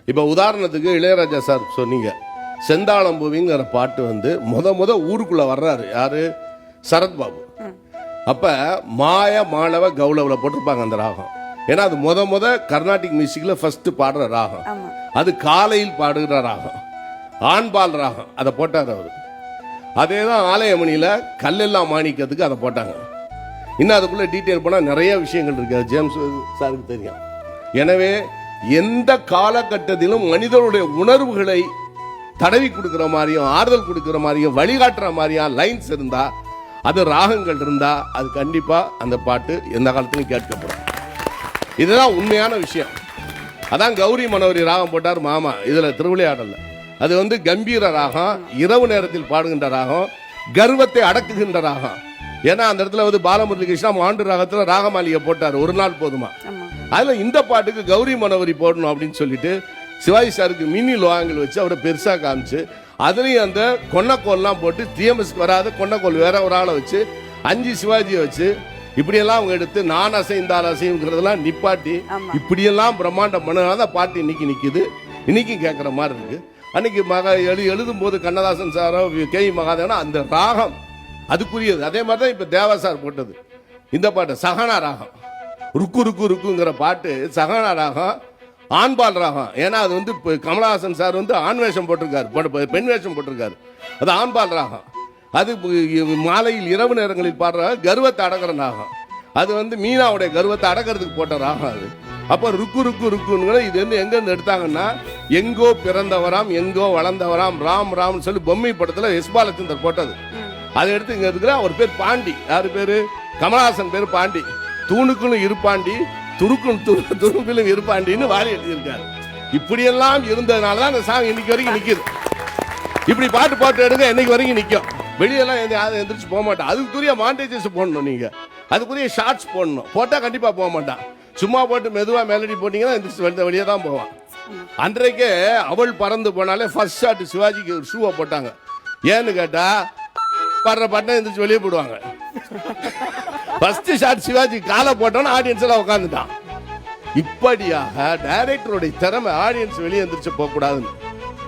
இப்போ உதாரணத்துக்கு இளையராஜா சார் சொன்னீங்க, செந்தாளம்பூவிங்கிற பாட்டு வந்து முத ஊருக்குள்ள வர்றாரு யாரு, சரத்பாபு. அப்ப மாய மாணவ கௌளவில் போட்டிருப்பாங்க அந்த ராகம். ஏன்னா அது முத கர்நாடிக் மியூசிக்ல ஃபர்ஸ்ட் பாடுற ராகம். அது காலையில் பாடுகிற ராகம், ஆண்பால் ராகம். அதை போட்டார் அவரு. அதே தான் ஆலயமணியில கல்லெல்லாம் மாணிக்கத்துக்கு அதை போட்டாங்க. இன்னும் அதுக்குள்ள டீட்டெயில் போனால் நிறைய விஷயங்கள் இருக்கு, ஜேம்ஸ் சாருக்கு தெரியும். எனவே எந்த காலகட்டத்திலும் மனிதனுடைய உணர்வுகளை தடவி கொடுக்கிற மாதிரியும் ஆறுதல் கொடுக்கிற மாதிரியும் வழிகாட்டுற மாதிரியும் லைன்ஸ் இருந்தா, அது ராகங்கள் இருந்தா, அது கண்டிப்பா அந்த பாட்டு எந்த காலத்திலும் கேட்கப்படும். இதுதான் உண்மையான விஷயம். அதான் கௌரி மனோரி ராகம் போட்டார் மாமா இதுல திருவிளையாடல. அது வந்து கம்பீர ராகம், இரவு நேரத்தில் பாடுகின்ற ராகம், கர்வத்தை அடக்குகின்ற ராகம். ஏன்னா அந்த இடத்துல வந்து பாலமுரளி கிருஷ்ணா ஆண்டு ராகத்துல ராகமாலிகை போட்டார், ஒரு நாள் போதுமா. அதுல இந்த பாட்டுக்கு கௌரி மனோரி போடணும் அப்படின்னு சொல்லிட்டு சிவாஜி சாருக்கு மினி லோகங்கள் வச்சு அவரை பெருசா காமிச்சு, அதுலயும் அந்த கொன்னக்கோல்லாம் போட்டு டிஎம்எஸ்க்கு வராத கொன்னக்கோல் வேற ஒரு ஆளை வச்சு 5 சிவாஜியை வச்சு இப்படியெல்லாம் அவங்க எடுத்து நான் அசைந்தால் அசைங்கிறதெல்லாம் நிப்பாட்டி இப்படியெல்லாம் பிரம்மாண்டம் பண்ண பாட்டு இன்னைக்கு நிக்குது, இன்னைக்கும் கேட்குற மாதிரி இருக்கு. அன்னைக்கு எழுதும் போது கண்ணதாசன் சாரோ கே மகாதேவனோ அந்த ராகம் அதுக்குரியது. அதே மாதிரி தான் இப்ப தேவா சார் போட்டது இந்த பாட்டு சகனா ராகம், ருக்கு ருக்கு ருக்குங்கிற பாட்டு சகனா ராகம், ஆண்பால் ராகம். ஏன்னா அது வந்து கமலஹாசன் சார் வந்து ஆண் வேஷம் போட்டிருக்காரு, பெண் வேஷம் போட்டிருக்காரு. அது ஆண்பால் ராகம். அது மாலையில் இரவு நேரங்களில் பாடுற கர்வத்தை அடக்கிற ராகம். அது வந்து மீனாவுடைய கர்வத்தை அடக்கிறதுக்கு போட்ட ராகம் அது. அப்ப ருக்கு ருக்கு ருக்குங்கிற இது வந்து எங்க இருந்து எடுத்தாங்கன்னா, எங்கோ பிறந்தவராம் எங்கோ வளர்ந்தவராம் ராம் ராம்னு சொல்லி பொம்மை படத்துல எஸ் பாலச்சந்தர் போட்டது. அதை எடுத்து இங்க இருக்கிற அவர் பேர் பாண்டி. யாரு பேரு? கமலஹாசன் பேர் பாண்டி. தூணுக்குன்னு இருப்பாண்டி, துருக்கிலும் இருப்பாண்டின்னு வாரி எழுதியிருக்காரு. இப்படியெல்லாம் இருந்ததுனாலதான் அந்த சாங் இன்னைக்கு வரைக்கும் நிக்குது. இப்படி பாட்டு பாட்டு எடுங்க இன்னைக்கு வரைக்கும் நிற்கும். வெளியெல்லாம் எந்திரிச்சு போக மாட்டான். அதுக்குரிய மாண்டேஜஸ் போடணும், நீங்க அதுக்குரிய ஷார்ட்ஸ் போடணும். போட்டா கண்டிப்பா போக மாட்டான். சும்மா போட்டு மெதுவா மெலடி போட்டீங்கன்னா எந்திரிச்சு வெளியே தான் போவான். அன்றைக்கே அவள் பறந்து போனாலே ஃபர்ஸ்ட் ஷாட் சிவாஜிக்கு ஒரு ஷூவை போட்டாங்க. ஏன்னு கேட்டா படுற பாட்டை எந்திரிச்சு வெளியே போடுவாங்க. ஃபர்ஸ்ட் ஷாட் சிவாஜி காலை போட்டோன்னு ஆடியன்ஸ் எல்லாம் உட்காந்துட்டான். இப்படியாக டைரக்டருடைய திறமை ஆடியன்ஸ் வெளியே எந்திரிச்சு போக கூடாதுன்னு